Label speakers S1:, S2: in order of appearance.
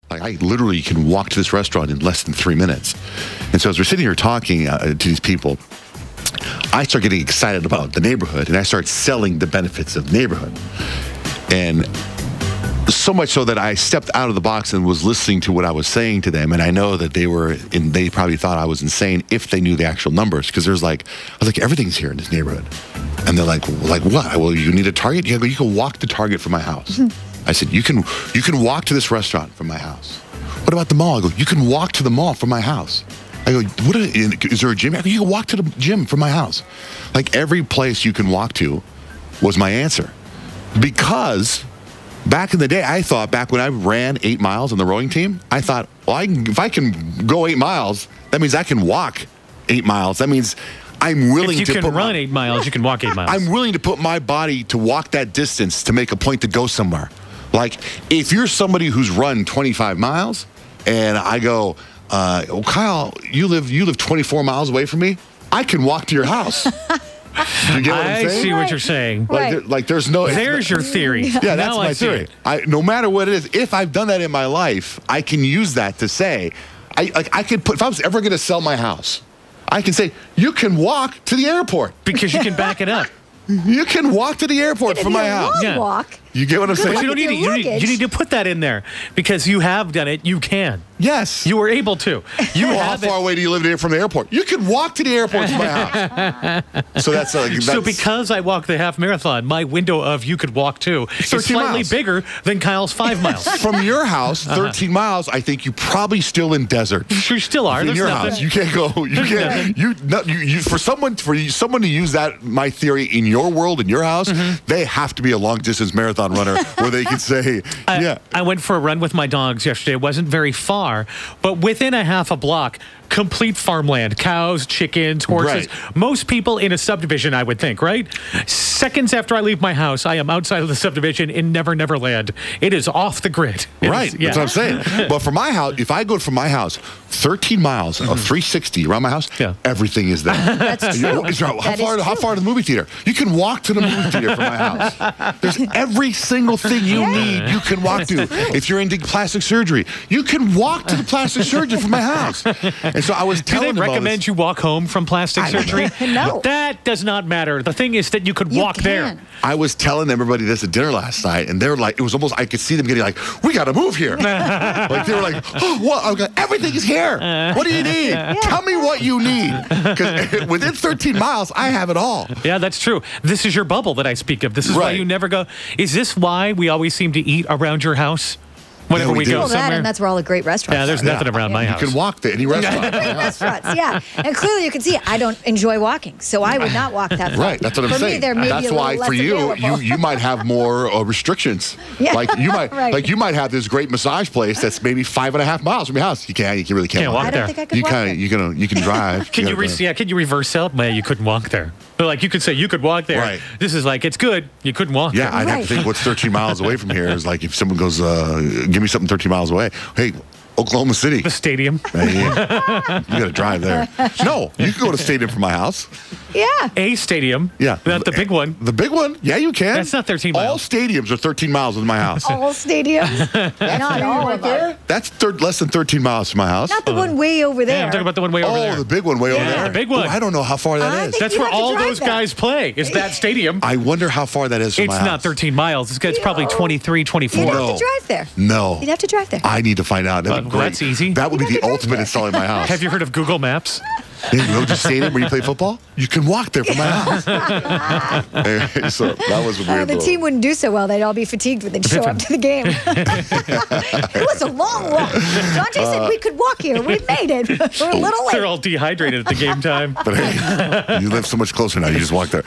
S1: Like, I literally can walk to this restaurant in less than 3 minutes. And so as we're sitting here talking to these people, I start getting excited about the neighborhood, and I start selling the benefits of the neighborhood. And so much so that I stepped out of the box and was listening to what I was saying to them. And I know that they probably thought I was insane if they knew the actual numbers. Because I was like, everything's here in this neighborhood. And they're like what? Well, you need a Target? Yeah, you can walk to Target from my house. I said, you can walk to this restaurant from my house. What about the mall? I go, you can walk to the mall from my house. I go, is there a gym? I go, you can walk to the gym from my house. Like, every place you can walk to was my answer. Because back in the day, I thought, back when I ran 8 miles on the rowing team, I thought, well, if I can go 8 miles, that means I can walk 8 miles. That means I'm willing to
S2: If you can run 8 miles, you can walk 8 miles.
S1: I'm willing to put my body to walk that distance to make a point to go somewhere. Like, if you're somebody who's run 25 miles and I go, oh, Kyle, you live 24 miles away from me, I can walk to your house. You get what I'm saying?
S2: I see what you're saying.
S1: There's no...
S2: There's your theory.
S1: Yeah, that's my theory. No matter what it is, if I've done that in my life, I can use that to say, I could put, if I was ever going to sell my house, I can say, you can walk to the airport.
S2: Because you can back it up.
S1: You can walk to the airport from my house.
S3: Long walk.
S1: You get what I'm saying?
S2: But you need to put that in there because you have done it. You can.
S1: Yes.
S2: You were able to.
S1: How far away do you live from the airport? You can walk to the airport from my house. So
S2: so because I walked the half marathon, my window of you could walk to is slightly bigger than Kyle's 5 miles.
S1: From your house, 13 miles, I think you probably still in desert.
S2: You still are.
S1: In your house, you can't go. You can't. For someone to use that, my theory, in your world, in your house, they have to be a long distance marathon runner where they can say, yeah.
S2: I went for a run with my dogs yesterday. It wasn't very far, but within a half a block, complete farmland, cows, chickens, horses.
S1: Right.
S2: Most people in a subdivision, I would think, right? Seconds after I leave my house, I am outside of the subdivision in Never Never Land. It is off the grid.
S1: Right. That's what I'm saying. But for my house, if I go from my house 13 miles of 360 around my house, everything is there.
S3: That's true.
S1: How far to the movie theater? You can walk to the movie theater from my house. There's every single thing you need you can walk to. If you're into plastic surgery, you can walk to the plastic surgeon from my house. And so I was telling them.
S2: Do they recommend you walk home from plastic surgery?
S3: No.
S2: That does not matter. The thing is that you could walk there.
S1: I was telling everybody this at dinner last night, and they're like, it was almost, I could see them getting like, we got to move here. Like, they were like, oh, what? I was like, everything is here. What do you need? Tell me what you need. Because within 13 miles, I have it all.
S2: Yeah, that's true. This is your bubble that I speak of. This is why you never go. Is this why we always seem to eat around your house? Whenever we go somewhere.
S3: And that's where all the great restaurants
S2: are. There's nothing around my house.
S1: You can walk to any restaurant.
S3: Great restaurants, yeah. And clearly you can see I don't enjoy walking, so I would not walk that far.
S1: Right, that's what I'm saying. That's why for you might have more restrictions.
S3: Yeah.
S1: Like you might have this great massage place that's maybe 5.5 miles from your house. You really can't walk
S3: there. I don't think I could walk there.
S1: You can drive.
S2: Can you reverse up? Man, you couldn't walk there. But like you could say you could walk there.
S1: Right.
S2: This is like it's good. You couldn't walk.
S1: Yeah, I'd have to think what's 13 miles away from here is like if someone goes, give me something 13 miles away. Hey, Oklahoma City.
S2: The stadium.
S1: You got to drive there. No, you can go to the stadium from my house.
S3: Yeah.
S2: A stadium.
S1: Yeah.
S2: Not the big one.
S1: The big one? Yeah, you can.
S2: That's not 13 miles.
S1: All stadiums are 13 miles from my house.
S3: All stadiums? Not all of them.
S1: That's less than 13 miles from my house.
S3: Not the one way over there.
S2: Yeah, I'm talking about the one way over there.
S1: Oh, the big one way over there?
S2: The big one.
S1: Oh, I don't know how far that is.
S2: That's where all those guys play, is that stadium.
S1: I wonder how far that is from my house.
S2: It's not 13 miles. It's probably 23, 24.
S3: You'd have to drive there.
S1: No.
S3: You'd have to drive there.
S1: I need to find out. That'd be great.
S2: That's easy.
S1: That would be the ultimate in selling my house.
S2: Have you heard of Google Maps?
S1: You go to stadium where you play football? You can walk there from my house. So that was a weird
S3: the team wouldn't do so well. They'd all be fatigued when they'd show up to the game. It was a long walk. Johnjay said we could walk here. We made it. We're a little late.
S2: They're all dehydrated at the game time.
S1: But hey, you live so much closer now. You just walk there.